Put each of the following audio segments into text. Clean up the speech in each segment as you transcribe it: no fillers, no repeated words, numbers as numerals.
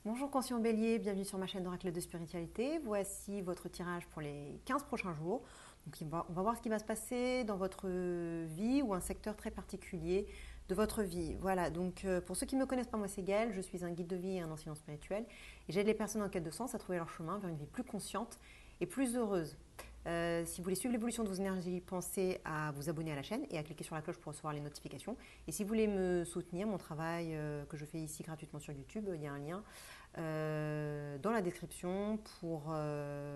Bonjour Conscient Bélier, bienvenue sur ma chaîne d'Oracle de Spiritualité. Voici votre tirage pour les 15 prochains jours. Donc on va voir ce qui va se passer dans votre vie ou un secteur très particulier de votre vie. Voilà, donc pour ceux qui ne me connaissent pas, moi c'est Gaëlle, je suis un guide de vie et un enseignant spirituel. Et j'aide les personnes en quête de sens à trouver leur chemin vers une vie plus consciente et plus heureuse. Si vous voulez suivre l'évolution de vos énergies, pensez à vous abonner à la chaîne et à cliquer sur la cloche pour recevoir les notifications. Et si vous voulez me soutenir, mon travail que je fais ici gratuitement sur YouTube, il y a un lien dans la description pour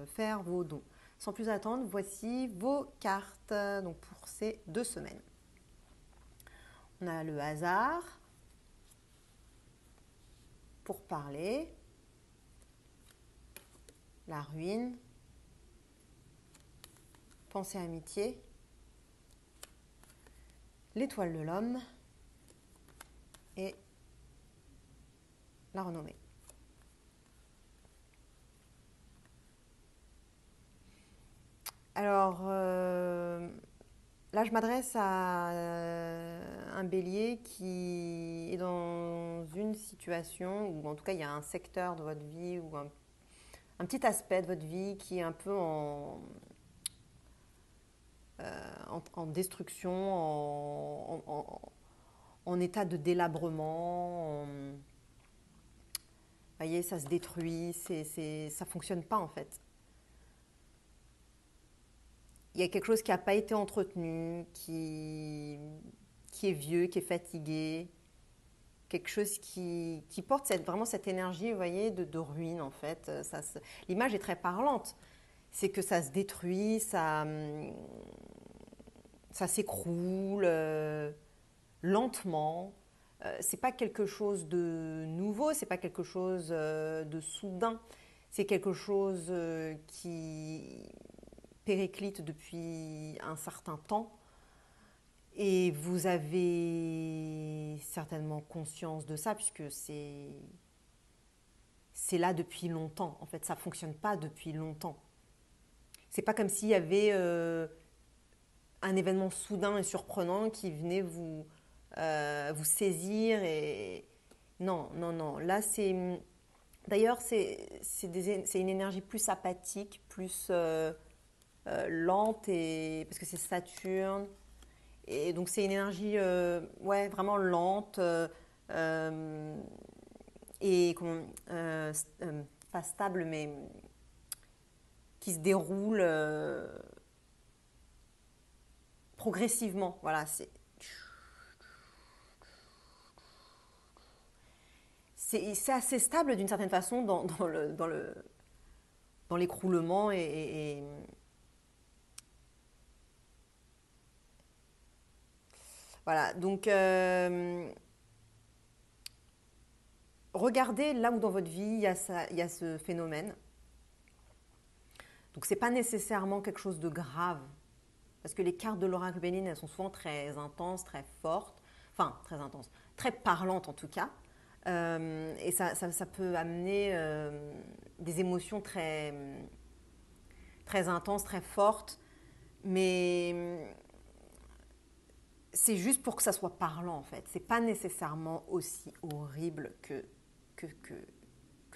faire vos dons. Sans plus attendre, voici vos cartes donc pour ces 2 semaines. On a le hasard pour parler, la ruine, pensée amitié, l'étoile de l'homme et la renommée. Alors, là, je m'adresse à un bélier qui est dans une situation, ou en tout cas, il y a un secteur de votre vie, ou un petit aspect de votre vie qui est un peu en destruction, en état de délabrement. Vous voyez, ça se détruit, ça ne fonctionne pas en fait. Il y a quelque chose qui n'a pas été entretenu, qui est vieux, qui est fatigué, quelque chose qui porte vraiment cette énergie, vous voyez, de ruine en fait. L'image est très parlante. C'est que ça se détruit, ça s'écroule lentement. C'est pas quelque chose de nouveau, c'est pas quelque chose de soudain. C'est quelque chose qui périclite depuis un certain temps. Et vous avez certainement conscience de ça, puisque c'est là depuis longtemps. En fait, ça ne fonctionne pas depuis longtemps. C'est pas comme s'il y avait un événement soudain et surprenant qui venait vous saisir. Non, non, non. Là, c'est... D'ailleurs, c'est une énergie plus apathique, plus lente, parce que c'est Saturne. Et donc c'est une énergie ouais, vraiment lente et pas stable, mais qui se déroule progressivement. Voilà, c'est assez stable d'une certaine façon dans l'écroulement voilà. Donc regardez là où dans votre vie il y a ce phénomène. Donc c'est pas nécessairement quelque chose de grave. Parce que les cartes de l'oracle Béline, elles sont souvent très intenses, très fortes, enfin très intenses, très parlantes en tout cas. Et ça peut amener des émotions très intenses, très fortes. Mais c'est juste pour que ça soit parlant en fait. C'est pas nécessairement aussi horrible que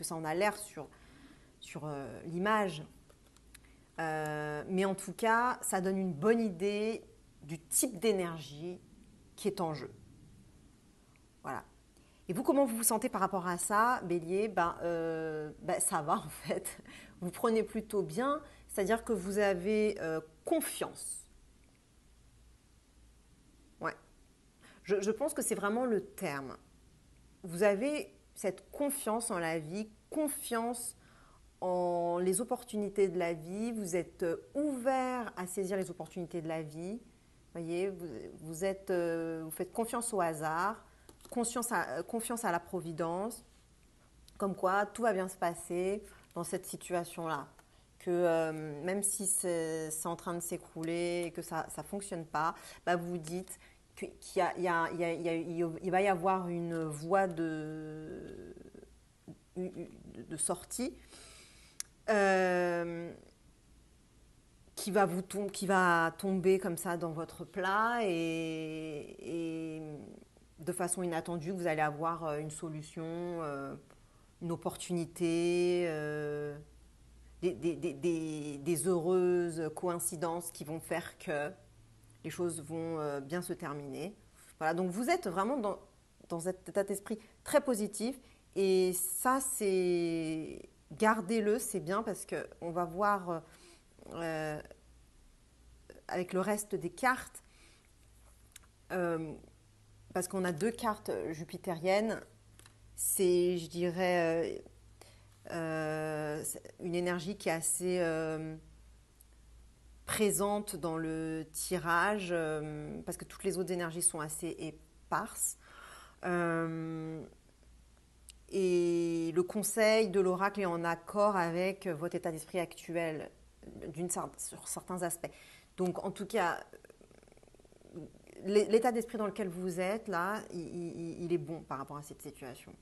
ça en a l'air sur l'image. Mais en tout cas, ça donne une bonne idée du type d'énergie qui est en jeu. Voilà. Et vous, comment vous vous sentez par rapport à ça, Bélier? Ça va en fait. Vous prenez plutôt bien, c'est-à-dire que vous avez confiance. Ouais. Je pense que c'est vraiment le terme. Vous avez cette confiance en la vie, confiance en les opportunités de la vie, vous êtes ouvert à saisir les opportunités de la vie. Voyez, vous faites confiance au hasard, confiance à la providence, comme quoi tout va bien se passer dans cette situation-là. Que même si c'est en train de s'écrouler et que ça ne fonctionne pas, bah vous vous dites qu'il va y avoir une voie de sortie euh, qui va tomber comme ça dans votre plat et de façon inattendue, vous allez avoir une solution une opportunité, des heureuses coïncidences qui vont faire que les choses vont bien se terminer. Voilà, donc vous êtes vraiment dans cet état d'esprit très positif. Et ça, c'est gardez-le, c'est bien parce qu'on va voir euh, avec le reste des cartes, parce qu'on a 2 cartes jupitériennes, c'est, je dirais, une énergie qui est assez présente dans le tirage, parce que toutes les autres énergies sont assez éparses. Et le conseil de l'oracle est en accord avec votre état d'esprit actuel sur certains aspects. Donc en tout cas, l'état d'esprit dans lequel vous êtes là, il est bon par rapport à cette situation.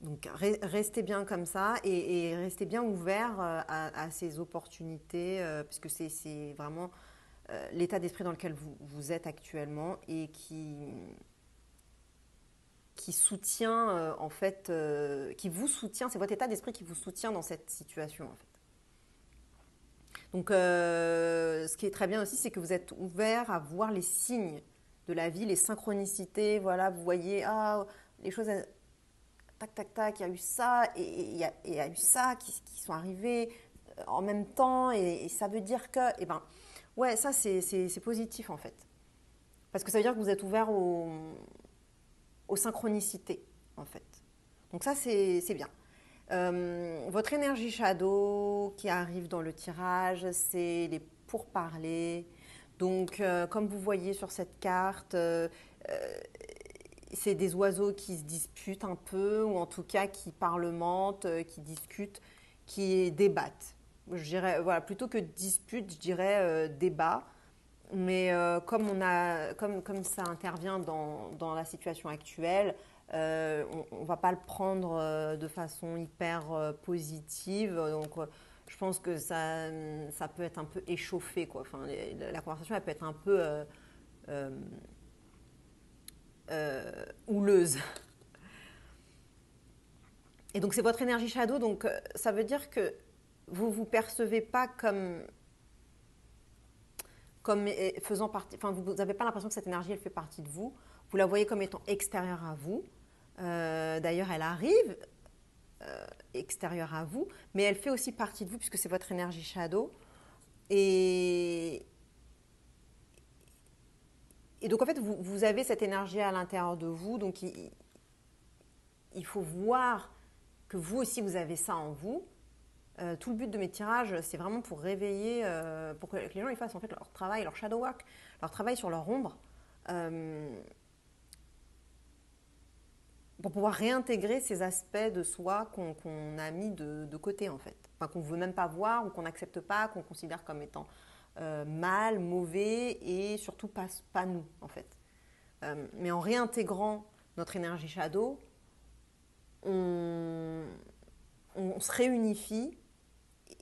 Donc restez bien comme ça et restez bien ouvert à ces opportunités, puisque c'est vraiment l'état d'esprit dans lequel vous êtes actuellement et qui soutient en fait, qui vous soutient, c'est votre état d'esprit qui vous soutient dans cette situation en fait. Donc ce qui est très bien aussi, c'est que vous êtes ouvert à voir les signes de la vie, les synchronicités, voilà, vous voyez, ah, les choses, tac, tac, tac, il y a eu ça, et il y a eu ça qui sont arrivés en même temps, et ça veut dire que, eh ben, ouais, ça c'est positif en fait. Parce que ça veut dire que vous êtes ouvert aux synchronicités en fait. Donc ça c'est bien. Votre énergie shadow qui arrive dans le tirage, c'est les pourparlers. Donc, comme vous voyez sur cette carte, c'est des oiseaux qui se disputent un peu, ou en tout cas qui parlementent, qui discutent, qui débattent. Je dirais, voilà, plutôt que dispute, je dirais débat. Mais comme ça intervient dans la situation actuelle, on ne va pas le prendre de façon hyper positive. Donc, je pense que ça peut être un peu échauffé, quoi. Enfin, la conversation, elle peut être un peu euh, houleuse. Et donc, c'est votre énergie shadow. Donc, ça veut dire que vous ne vous percevez pas comme faisant partie, enfin vous n'avez pas l'impression que cette énergie elle fait partie de vous, vous la voyez comme étant extérieure à vous. D'ailleurs elle arrive extérieure à vous, mais elle fait aussi partie de vous puisque c'est votre énergie shadow. Et, et donc en fait vous avez cette énergie à l'intérieur de vous, donc il faut voir que vous aussi vous avez ça en vous. Tout le but de mes tirages, c'est vraiment pour réveiller, pour que les gens ils fassent en fait leur travail, leur shadow work, leur travail sur leur ombre, euh, pour pouvoir réintégrer ces aspects de soi qu'on a mis de côté en fait, enfin, qu'on ne veut même pas voir ou qu'on n'accepte pas, qu'on considère comme étant mal, mauvais et surtout pas nous en fait. Mais en réintégrant notre énergie shadow, on, on se réunifie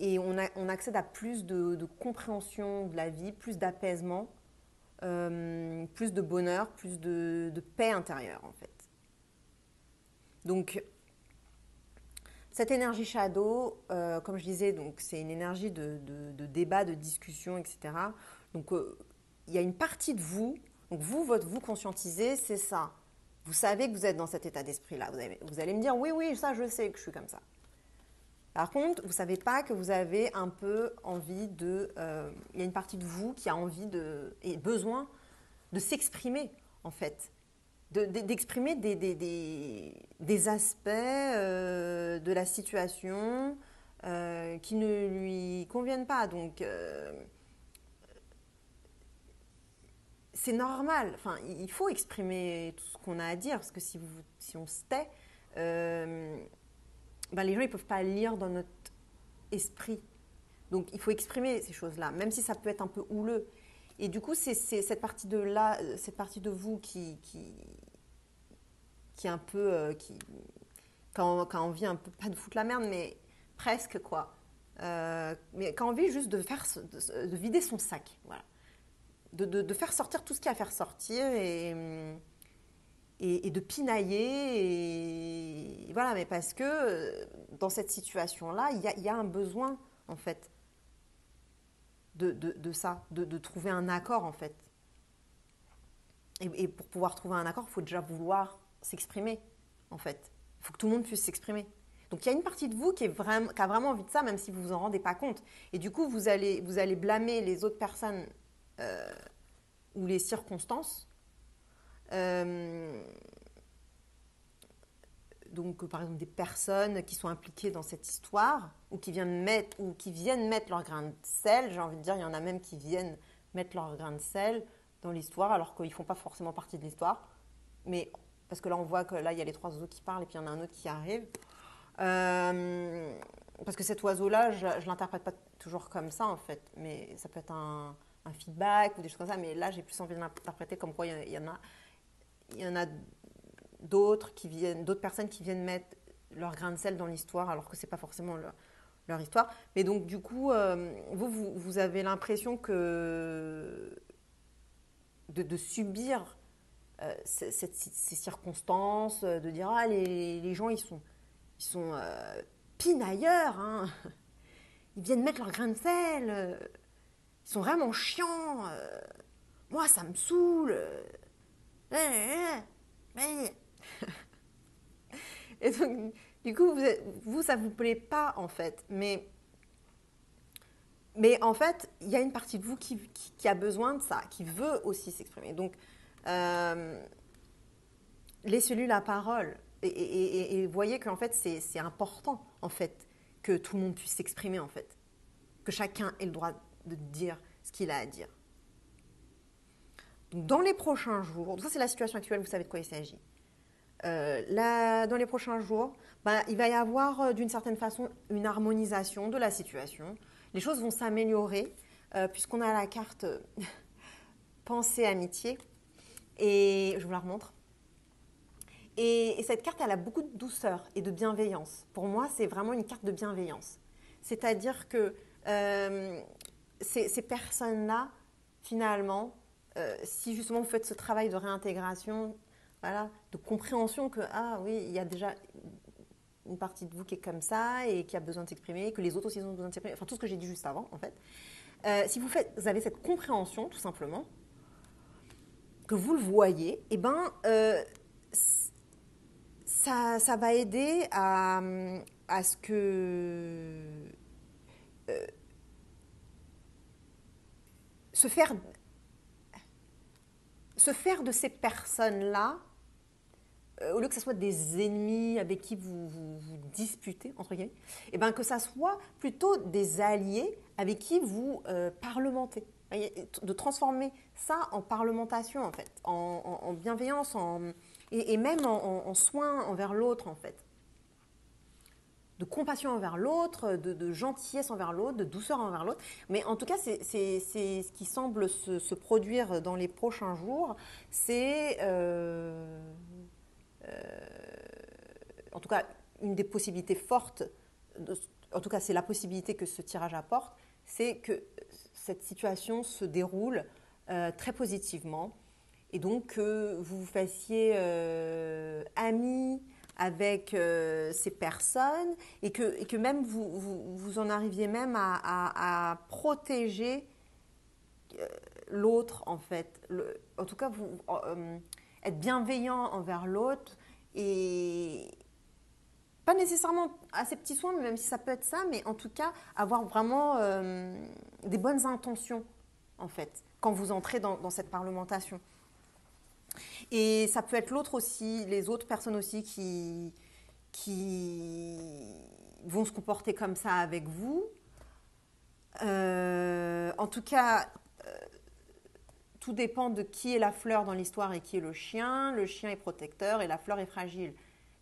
et on accède à plus de compréhension de la vie, plus d'apaisement, plus de bonheur, plus de paix intérieure en fait. Donc cette énergie shadow, comme je disais, donc c'est une énergie de débat, de discussion, etc. Donc il y a une partie de vous, donc votre vous conscientisé, c'est ça. Vous savez que vous êtes dans cet état d'esprit-là. Vous allez me dire, oui, oui, ça je sais que je suis comme ça. Par contre, vous ne savez pas que vous avez un peu envie de... il y a une partie de vous qui a envie et besoin de s'exprimer, en fait. D'exprimer des aspects de la situation qui ne lui conviennent pas. Donc, c'est normal. Enfin, il faut exprimer tout ce qu'on a à dire, parce que si on se tait... ben les gens ne peuvent pas lire dans notre esprit. Donc il faut exprimer ces choses-là, même si ça peut être un peu houleux. Et du coup, c'est cette partie de là, cette partie de vous qui est un peu, qui a envie un peu, pas de foutre la merde, mais presque quoi. Mais qui a envie juste de vider son sac, voilà. De faire sortir tout ce qu'il y a à faire sortir et de pinailler et voilà, mais parce que dans cette situation-là, il y a un besoin, en fait, de ça, de trouver un accord, en fait. Et pour pouvoir trouver un accord, il faut déjà vouloir s'exprimer, en fait. Il faut que tout le monde puisse s'exprimer. Donc il y a une partie de vous qui a vraiment envie de ça, même si vous vous en rendez pas compte. Et du coup, vous allez blâmer les autres personnes ou les circonstances. Donc, par exemple, des personnes qui sont impliquées dans cette histoire ou qui viennent mettre leur grain de sel. J'ai envie de dire, il y en a même qui viennent mettre leur grain de sel dans l'histoire alors qu'ils ne font pas forcément partie de l'histoire. Mais parce que là, on voit que là, il y a les trois oiseaux qui parlent et puis il y en a un autre qui arrive. Parce que cet oiseau-là, je ne l'interprète pas toujours comme ça, en fait. Mais ça peut être un feedback ou des choses comme ça. Mais là, j'ai plus envie de l'interpréter comme quoi il y en a d'autres personnes qui viennent mettre leur grain de sel dans l'histoire alors que c'est pas forcément leur histoire. Mais donc du coup, vous avez l'impression que de subir ces circonstances, de dire ah les gens ils sont pinailleurs, hein. Ils viennent mettre leur grain de sel, ils sont vraiment chiants. Moi ça me saoule. Et donc, du coup, ça ne vous plaît pas, en fait. Mais en fait, il y a une partie de vous qui a besoin de ça, qui veut aussi s'exprimer. Donc, laissez-lui la parole. Et voyez qu'en fait, c'est important, en fait, que tout le monde puisse s'exprimer, en fait. Que chacun ait le droit de dire ce qu'il a à dire. Donc, dans les prochains jours, donc ça c'est la situation actuelle, vous savez de quoi il s'agit. Dans les prochains jours, il va y avoir d'une certaine façon une harmonisation de la situation. Les choses vont s'améliorer puisqu'on a la carte pensée amitié et je vous la remontre. Et cette carte, elle a beaucoup de douceur et de bienveillance. Pour moi, c'est vraiment une carte de bienveillance. C'est-à-dire que ces personnes-là, finalement, si justement vous faites ce travail de réintégration, voilà, de compréhension que, ah oui, il y a déjà une partie de vous qui est comme ça et qui a besoin de s'exprimer, que les autres aussi ont besoin de s'exprimer, enfin tout ce que j'ai dit juste avant, en fait. Si vous avez cette compréhension, tout simplement, que vous le voyez, et ça va aider à ce que se faire de ces personnes-là, au lieu que ce soit des ennemis avec qui vous disputez, entre guillemets, et que ça soit plutôt des alliés avec qui vous parlementez. De transformer ça en parlementation, en fait, en bienveillance, et même en soin envers l'autre, en fait. De compassion envers l'autre, de gentillesse envers l'autre, de douceur envers l'autre. Mais en tout cas, c'est ce qui semble se produire dans les prochains jours. C'est, en tout cas, une des possibilités fortes, en tout cas, c'est la possibilité que ce tirage apporte, c'est que cette situation se déroule très positivement. Et donc, que vous vous fassiez amis avec ces personnes et que même vous en arriviez même à protéger l'autre, en fait. En tout cas, être bienveillant envers l'autre et pas nécessairement à ces petits soins, même si ça peut être ça, mais en tout cas, avoir vraiment des bonnes intentions, en fait, quand vous entrez dans cette parlementation. Et ça peut être l'autre aussi, les autres personnes aussi qui vont se comporter comme ça avec vous. En tout cas, tout dépend de qui est la fleur dans l'histoire et qui est le chien. Le chien est protecteur et la fleur est fragile.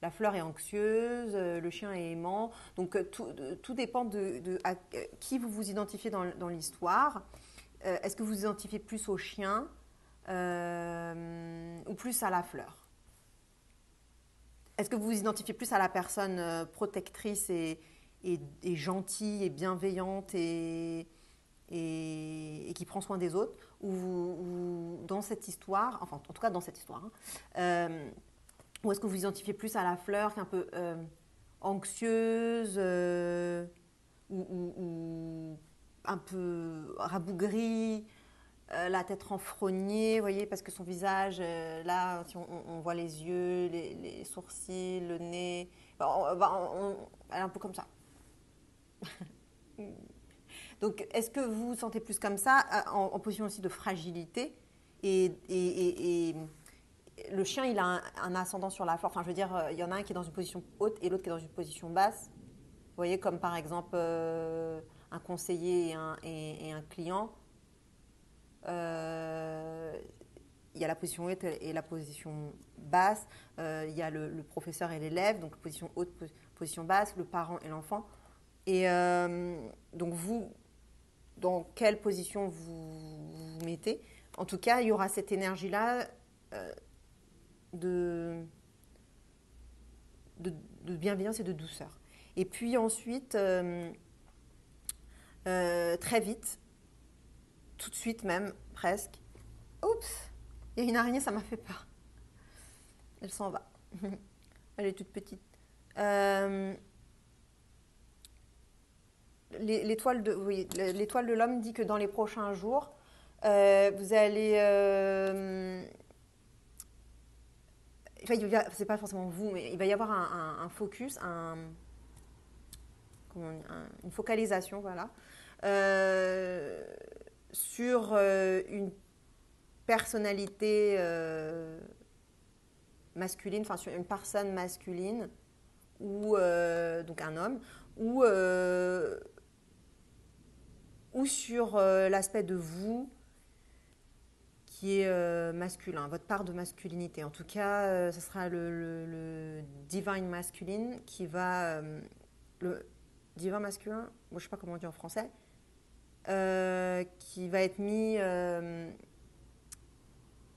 La fleur est anxieuse, le chien est aimant. Donc tout dépend de à qui vous vous identifiez dans l'histoire. Est-ce que vous vous identifiez plus au chien ou plus à la fleur? Est-ce que vous vous identifiez plus à la personne protectrice et gentille et bienveillante et qui prend soin des autres ou dans cette histoire, enfin en tout cas dans cette histoire, Ou est-ce que vous identifiez plus à la fleur qui est un peu anxieuse ou un peu rabougrie, la tête renfrognée, vous voyez, parce que son visage, là, si on voit les yeux, les sourcils, le nez, elle est un peu comme ça. Donc, est-ce que vous vous sentez plus comme ça, en position aussi de fragilité et le chien, il a un ascendant sur la fleur. Enfin, je veux dire, il y en a un qui est dans une position haute et l'autre qui est dans une position basse. Vous voyez, comme par exemple un conseiller et un client. Euh, il y a la position haute et la position basse. Il y a le professeur et l'élève, donc position haute, position basse, le parent et l'enfant. Et donc vous, dans quelle position vous mettez? En tout cas, il y aura cette énergie-là euh, de, de bienveillance et de douceur. Et puis ensuite, très vite, tout de suite même, presque, oups, il y a une araignée, ça m'a fait peur. Elle s'en va. Elle est toute petite. Euh, l'étoile de l'homme dit que dans les prochains jours, vous allez... c'est pas forcément vous, mais il va y avoir un focus, une focalisation, voilà, euh, sur une personnalité masculine, enfin sur une personne masculine, ou donc un homme, ou, euh, ou sur l'aspect de vous qui est masculin, votre part de masculinité. En tout cas, ce sera le divine masculine qui va... le divin masculin, moi, je ne sais pas comment on dit en français, qui va être mis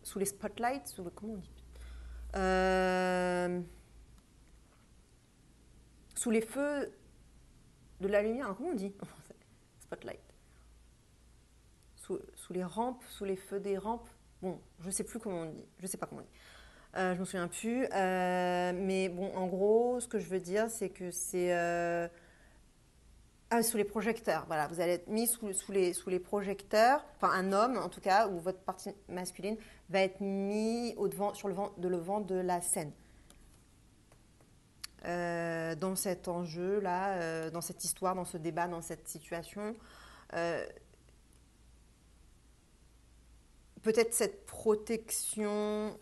sous les spotlights, comment on dit sous les feux de la lumière, comment on dit en français? Spotlight. Sous les rampes, sous les feux des rampes. Bon, je ne sais plus comment on dit, je ne sais pas comment on dit. Je ne me souviens plus. Mais bon, en gros, ce que je veux dire, c'est que c'est... sous les projecteurs, voilà, vous allez être mis sous les projecteurs, enfin un homme en tout cas, ou votre partie masculine va être mis sur le vent de la scène. Dans cet enjeu-là, dans cette histoire, dans ce débat, dans cette situation, peut-être cette protection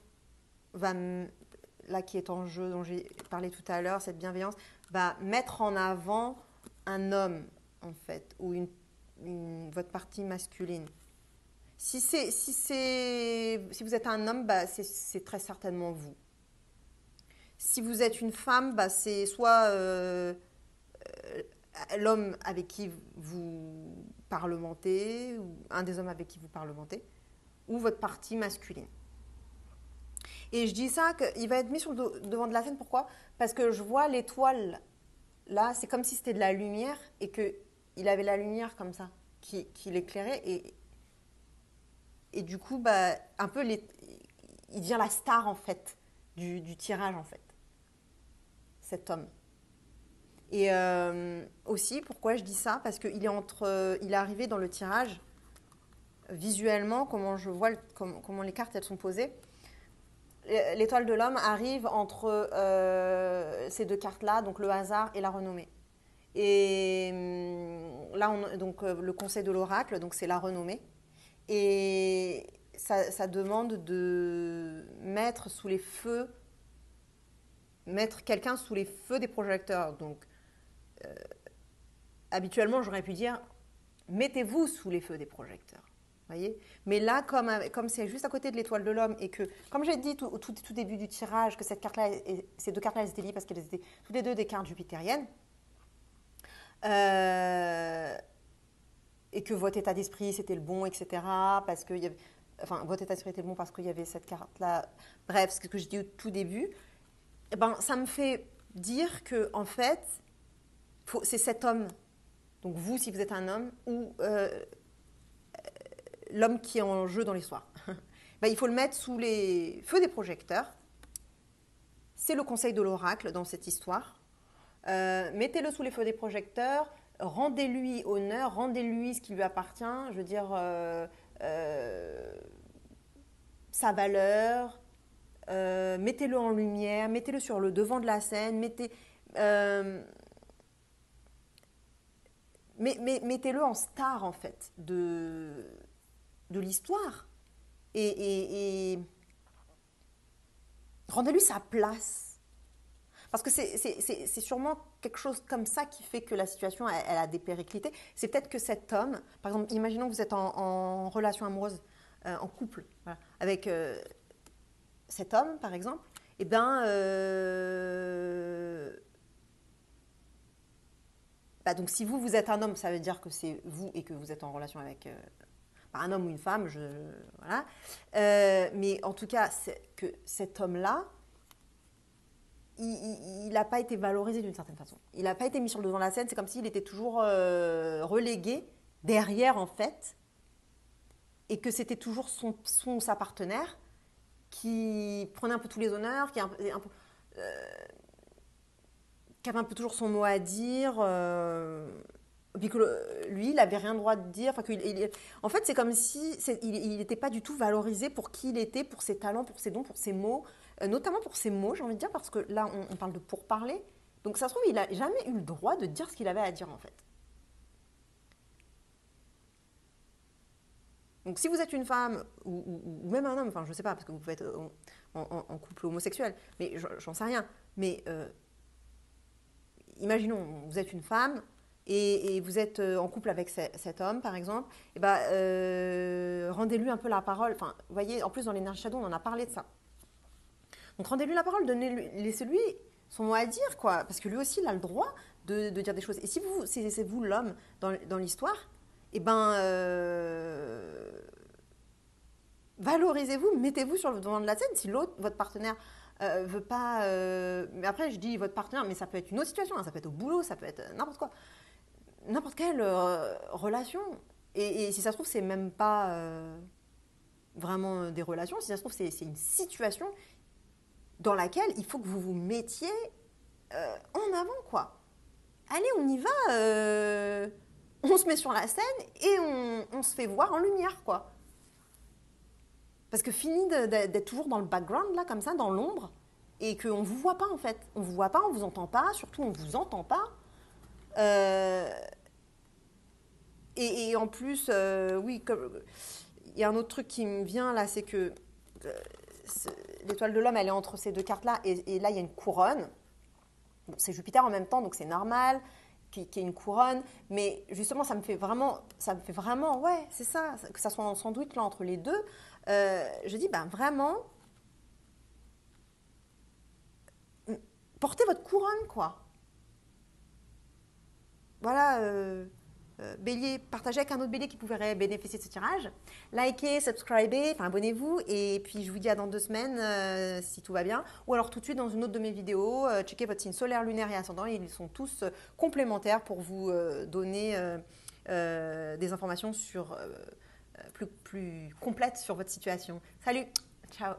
là qui est en jeu, dont j'ai parlé tout à l'heure, cette bienveillance, va mettre en avant un homme, en fait, ou votre partie masculine. Si vous êtes un homme, bah, c'est très certainement vous. Si vous êtes une femme, bah, c'est soit l'homme avec qui vous parlementez, ou un des hommes avec qui vous parlementez, ou votre partie masculine. Et je dis ça, qu'il va être mis sur le devant de la scène, pourquoi? Parce que je vois l'étoile, là, c'est comme si c'était de la lumière, et qu'il avait la lumière comme ça, qui l'éclairait, et du coup, bah, un peu, il devient la star, en fait, du tirage, en fait, cet homme. Et aussi, pourquoi je dis ça? Parce qu'il il est arrivé dans le tirage, visuellement, comment je vois, comment les cartes elles sont posées. L'étoile de l'homme arrive entre ces deux cartes-là, donc le hasard et la renommée. Et là, donc le conseil de l'oracle, donc c'est la renommée. Et ça demande de mettre quelqu'un sous les feux des projecteurs. Donc, habituellement, j'aurais pu dire, mettez-vous sous les feux des projecteurs. Voyez. Mais là, comme c'est juste à côté de l'étoile de l'homme et que, comme j'ai dit au tout début du tirage, que ces deux cartes-là, elles étaient liées parce qu'elles étaient toutes les deux des cartes jupitériennes, et que votre état d'esprit, c'était le bon, etc. Parce que votre état d'esprit était le bon parce qu'il y avait cette carte-là. Bref, ce que j'ai dit au tout début, ça me fait dire que, en fait, c'est cet homme, donc vous, si vous êtes un homme, ou l'homme qui est en jeu dans l'histoire. Il faut le mettre sous les feux des projecteurs c'est le conseil de l'oracle dans cette histoire. Mettez-le sous les feux des projecteurs, rendez-lui honneur, rendez-lui ce qui lui appartient, je veux dire, sa valeur, mettez-le en lumière, mettez-le sur le devant de la scène, mettez-le en star en fait de l'histoire et rendez-lui sa place. Parce que c'est sûrement quelque chose comme ça qui fait que la situation, elle a dépériclité. C'est peut-être que cet homme, par exemple, imaginons que vous êtes en relation amoureuse, en couple, voilà, avec cet homme, par exemple, et bien, donc si vous êtes un homme, ça veut dire que c'est vous et que vous êtes en relation avec un homme ou une femme, voilà. Mais en tout cas, c'est que cet homme-là, il n'a pas été valorisé d'une certaine façon. Il n'a pas été mis sur le devant de la scène. C'est comme s'il était toujours relégué derrière, en fait, et que c'était toujours sa partenaire qui prenait un peu tous les honneurs, qui avait un peu toujours son mot à dire, puis que lui, il n'avait rien le droit de dire. En fait, c'est comme si il n'était pas du tout valorisé pour qui il était, pour ses talents, pour ses dons, pour ses mots, notamment pour ses mots, j'ai envie de dire, parce que là, on parle de pourparler. Donc ça se trouve, il n'a jamais eu le droit de dire ce qu'il avait à dire, en fait. Donc si vous êtes une femme, ou même un homme, enfin je ne sais pas, parce que vous pouvez être en couple homosexuel, mais j'en sais rien, mais imaginons, vous êtes une femme, et vous êtes en couple avec cet homme, par exemple, et rendez-lui un peu la parole. Enfin, vous voyez, en plus, dans l'énergie shadow, on en a parlé de ça. Donc, rendez-lui la parole, laissez-lui son mot à dire, quoi. Parce que lui aussi, il a le droit de dire des choses. Et si c'est vous l'homme dans l'histoire, valorisez-vous, mettez-vous sur le devant de la scène. Si votre partenaire veut pas... mais après, je dis votre partenaire, mais ça peut être une autre situation, hein, ça peut être au boulot, ça peut être n'importe quoi. N'importe quelle relation. Et si ça se trouve, c'est même pas vraiment des relations. Si ça se trouve, c'est une situation dans laquelle il faut que vous vous mettiez en avant, quoi. Allez, on y va. On se met sur la scène et on se fait voir en lumière, quoi. Parce que fini d'être toujours dans le background, là, comme ça, dans l'ombre, et qu'on ne vous voit pas, en fait. On ne vous voit pas, on ne vous entend pas, surtout on ne vous entend pas. Et en plus, oui, il y a un autre truc qui me vient là, c'est que l'étoile de l'homme, elle est entre ces deux cartes-là, et là, il y a une couronne. Bon, c'est Jupiter en même temps, donc c'est normal qu'il y ait une couronne, mais justement, ça me fait vraiment, ouais, c'est ça, que ça soit en sandwich là entre les deux. Je dis, vraiment, portez votre couronne, quoi. Voilà. Bélier, partagez avec un autre bélier qui pourrait bénéficier de ce tirage. Likez, subscribez, abonnez-vous. Et puis, je vous dis à dans 2 semaines si tout va bien. Ou alors tout de suite dans une autre de mes vidéos. Checkez votre signe solaire, lunaire et ascendant. Ils sont tous complémentaires pour vous donner des informations plus complètes sur votre situation. Salut, ciao.